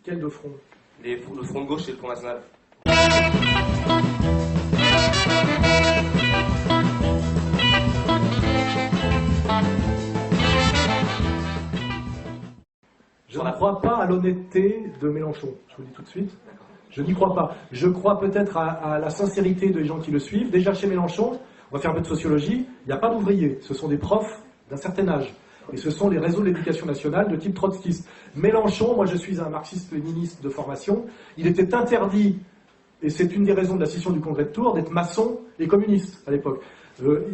Quels deux fronts? Le front de gauche et le Front National. Je ne crois pas à l'honnêteté de Mélenchon, je vous le dis tout de suite. Je n'y crois pas. Je crois peut-être à la sincérité des gens qui le suivent. Déjà chez Mélenchon, on va faire un peu de sociologie, il n'y a pas d'ouvriers, ce sont des profs d'un certain âge. Et ce sont les réseaux de l'éducation nationale de type trotskiste. Mélenchon, moi je suis un marxiste-léniniste de formation, il était interdit, et c'est une des raisons de la scission du congrès de Tours, d'être maçon et communiste à l'époque.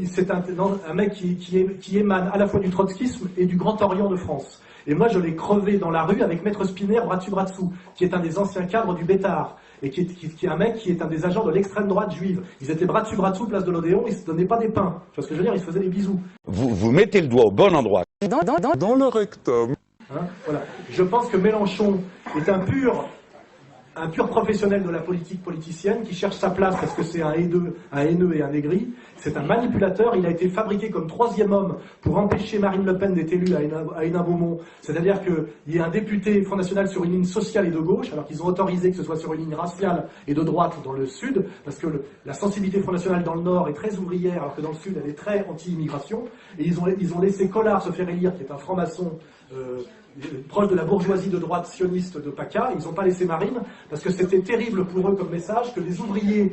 C'est un mec qui émane à la fois du trotskisme et du Grand Orient de France. Et moi je l'ai crevé dans la rue avec Maître Spinner bras dessus bras dessous, qui est un des anciens cadres du Bétard, et qui est un mec qui est un des agents de l'extrême droite juive. Ils étaient bras dessus place de l'Odéon, ils se donnaient pas des pains. Tu vois ce que je veux dire, ils se faisaient des bisous. Vous mettez le doigt au bon endroit. Dans le rectum. Hein, voilà. Je pense que Mélenchon est un pur professionnel de la politique politicienne qui cherche sa place parce que c'est un haineux et un aigri. C'est un manipulateur. Il a été fabriqué comme troisième homme pour empêcher Marine Le Pen d'être élue à Hénin-Beaumont. C'est-à-dire qu'il y a un député Front National sur une ligne sociale et de gauche, alors qu'ils ont autorisé que ce soit sur une ligne raciale et de droite dans le sud, parce que la sensibilité Front National dans le nord est très ouvrière, alors que dans le sud elle est très anti-immigration. Et ils ont laissé Collard se faire élire, qui est un franc-maçon proche de la bourgeoisie de droite sioniste de PACA. Ils n'ont pas laissé Marine, parce que c'était terrible pour eux comme message que les ouvriers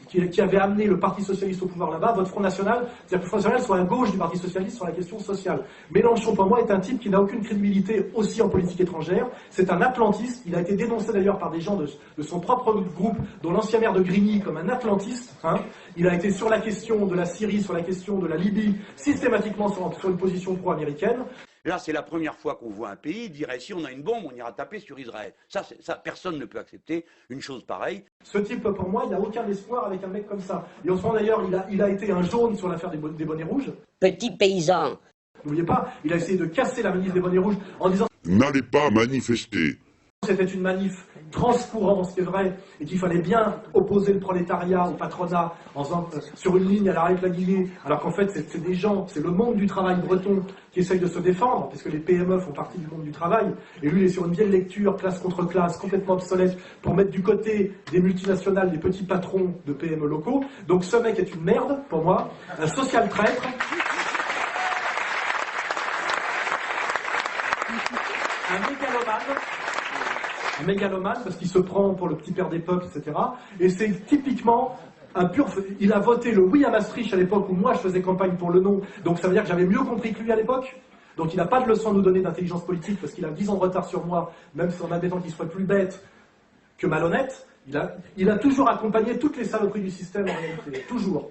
qui avaient amené le Parti Socialiste au pouvoir là-bas votent Front National, c'est-à-dire que le Front National soit à gauche du Parti Socialiste sur la question sociale. Mélenchon, pour moi, est un type qui n'a aucune crédibilité aussi en politique étrangère. C'est un atlantiste. Il a été dénoncé d'ailleurs par des gens de son propre groupe, dont l'ancien maire de Grigny, comme un atlantiste. Hein. Il a été sur la question de la Syrie, sur la question de la Libye, systématiquement sur une position pro-américaine. Là, c'est la première fois qu'on voit un pays dire « si on a une bombe, on ira taper sur Israël ». Ça, personne ne peut accepter une chose pareille. Ce type, pour moi, il n'y a aucun espoir avec un mec comme ça. Et en ce moment, d'ailleurs, il a été un jaune sur l'affaire des bonnets rouges. Petit paysan. N'oubliez pas, il a essayé de casser la manif des bonnets rouges en disant « N'allez pas manifester ». C'était une manif transcourant, ce qui est vrai, et qu'il fallait bien opposer le prolétariat au patronat en faisant, sur une ligne à l'arrêt de la Guinée, alors qu'en fait c'est des gens, c'est le monde du travail breton qui essaye de se défendre, puisque les PME font partie du monde du travail, et lui il est sur une vieille lecture, classe contre classe, complètement obsolète, pour mettre du côté des multinationales, des petits patrons de PME locaux. Donc ce mec est une merde, pour moi, un social traître. Un mégalomane, parce qu'il se prend pour le petit père des peuples, etc. Et c'est typiquement un pur... Il a voté le oui à Maastricht à l'époque où moi je faisais campagne pour le non, donc ça veut dire que j'avais mieux compris que lui à l'époque. Donc il n'a pas de leçon à nous donner d'intelligence politique, parce qu'il a 10 ans de retard sur moi, même si en admettant qu'il soit plus bête que malhonnête. Il a toujours accompagné toutes les saloperies du système en réalité. Toujours.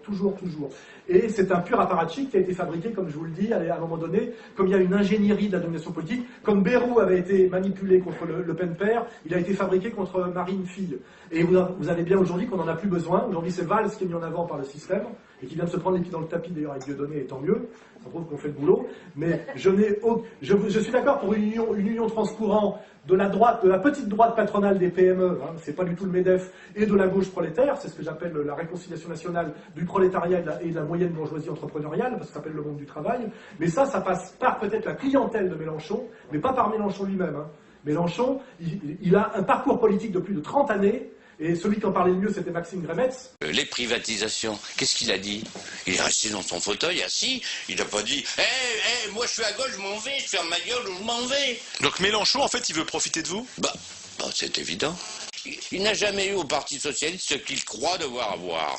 Et c'est un pur apparatchik qui a été fabriqué, comme je vous le dis, à un moment donné, comme il y a une ingénierie de la domination politique, comme Bayrou avait été manipulé contre Le Pen père, il a été fabriqué contre Marine fille. Et vous avez bien aujourd'hui qu'on n'en a plus besoin. Aujourd'hui c'est Valls qui est mis en avant par le système, et qui vient de se prendre les pieds dans le tapis d'ailleurs avec Dieudonné, et tant mieux, ça prouve qu'on fait le boulot. Mais je suis d'accord pour une union transcourant de la droite, de la petite droite patronale des PME, hein, c'est pas du tout le MEDEF, et de la gauche prolétaire, c'est ce que j'appelle la réconciliation nationale du prolétariat et de la moyenne bourgeoisie entrepreneuriale, parce que ça s'appelle le monde du travail. Mais ça passe par peut-être la clientèle de Mélenchon, mais pas par Mélenchon lui-même. Hein. Mélenchon, il a un parcours politique de plus de 30 années, et celui qui en parlait le mieux, c'était Maxime Grémetz. Les privatisations, qu'est-ce qu'il a dit? Il est resté dans son fauteuil, assis. Il n'a pas dit « moi je suis à gauche, je m'en vais, je ferme ma gueule ou je m'en vais ». Donc Mélenchon, en fait, il veut profiter de vous? C'est évident. Il n'a jamais eu au Parti Socialiste ce qu'il croit devoir avoir.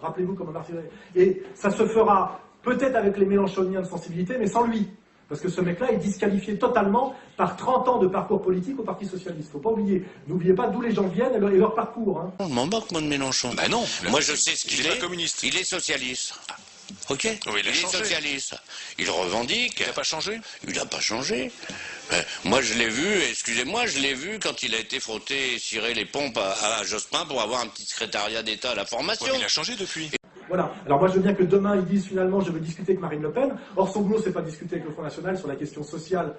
Rappelez-vous comment Martin... Et ça se fera peut-être avec les Mélenchoniens de sensibilité, mais sans lui. Parce que ce mec-là est disqualifié totalement par 30 ans de parcours politique au Parti Socialiste. Faut pas oublier. N'oubliez pas d'où les gens viennent et leur parcours. Hein. On m'en moque, moi, de Mélenchon. Bah non. Moi, je sais ce qu'il est. Il est pas communiste. Il est socialiste. Ok. Oui, il est socialiste. Il revendique. Il n'a pas changé. Il n'a pas changé. Moi, je l'ai vu, excusez-moi, je l'ai vu quand il a été frotté et ciré les pompes à Jospin pour avoir un petit secrétariat d'État à la formation. Ouais, il a changé depuis. Voilà. Alors moi je veux bien que demain ils disent finalement je veux discuter avec Marine Le Pen. Or son boulot c'est pas discuter avec le Front National sur la question sociale.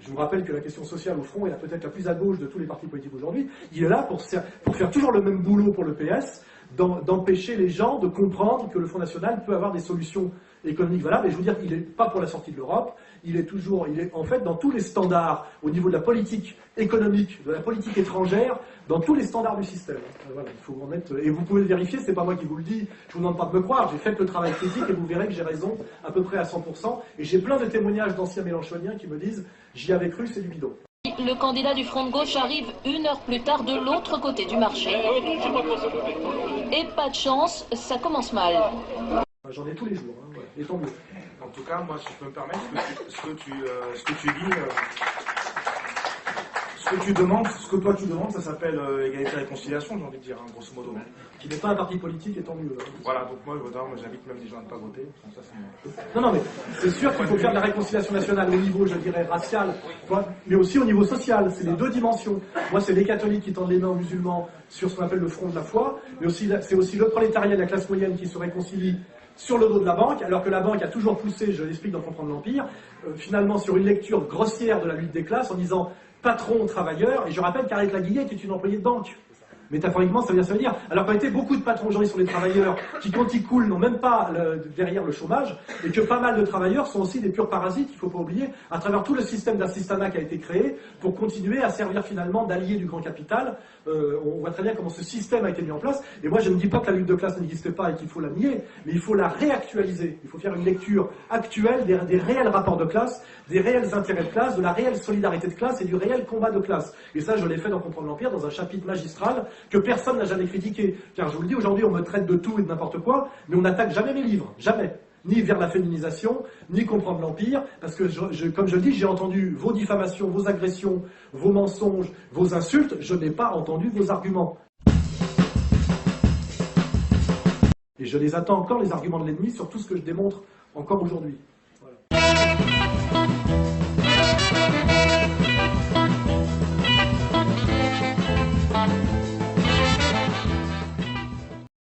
Je vous rappelle que la question sociale au front est peut-être la plus à gauche de tous les partis politiques aujourd'hui. Il est là pour faire toujours le même boulot pour le PS, d'empêcher les gens de comprendre que le Front National peut avoir des solutions économique valable. Et je veux dire, il n'est pas pour la sortie de l'Europe, il est en fait dans tous les standards au niveau de la politique économique, de la politique étrangère, dans tous les standards du système. Voilà, il faut en être, et vous pouvez le vérifier, c'est pas moi qui vous le dis, je vous demande pas de me croire, j'ai fait le travail critique et vous verrez que j'ai raison à peu près à 100%. Et j'ai plein de témoignages d'anciens mélenchoniens qui me disent j'y avais cru, c'est du bidon. Le candidat du Front de gauche arrive 1 heure plus tard de l'autre côté du marché. Et pas de chance, ça commence mal. J'en ai tous les jours, hein, voilà. Et tant mieux. En tout cas, moi, si je peux me permettre, ce que tu dis, ce que tu demandes, ce que toi tu demandes, ça s'appelle égalité et réconciliation, j'ai envie de dire, hein, grosso modo. Qui n'est pas un parti politique, et tant mieux. Voilà, donc moi j'invite même des gens à ne pas voter. Ça, non, mais c'est sûr qu'il faut faire de la réconciliation nationale au niveau, je dirais, racial, mais aussi au niveau social. C'est les deux dimensions. Moi, c'est les catholiques qui tendent les mains aux musulmans sur ce qu'on appelle le front de la foi, mais c'est aussi le prolétariat de la classe moyenne qui se réconcilie sur le dos de la banque, alors que la banque a toujours poussé, je l'explique dans Comprendre l'Empire, finalement sur une lecture grossière de la lutte des classes en disant patron, travailleur, et je rappelle qu'Arlette Laguillet était une employée de banque. Métaphoriquement, ça veut dire. Alors qu'en réalité, beaucoup de patrons aujourd'hui sont des travailleurs qui, quand ils coulent, n'ont même pas derrière le chômage, et que pas mal de travailleurs sont aussi des purs parasites, il ne faut pas oublier, à travers tout le système d'assistanat qui a été créé, pour continuer à servir finalement d'alliés du grand capital. On voit très bien comment ce système a été mis en place, et moi je ne dis pas que la lutte de classe n'existe pas et qu'il faut la nier, mais il faut la réactualiser. Il faut faire une lecture actuelle des réels rapports de classe, des réels intérêts de classe, de la réelle solidarité de classe et du réel combat de classe. Et ça, je l'ai fait dans Comprendre l'Empire, dans un chapitre magistral, que personne n'a jamais critiqué. Car je vous le dis, aujourd'hui, on me traite de tout et de n'importe quoi, mais on n'attaque jamais mes livres. Jamais. Ni vers la féminisation, ni Comprendre l'Empire, parce que, comme je le dis, j'ai entendu vos diffamations, vos agressions, vos mensonges, vos insultes, je n'ai pas entendu vos arguments. Et je les attends encore, les arguments de l'ennemi, sur tout ce que je démontre encore aujourd'hui.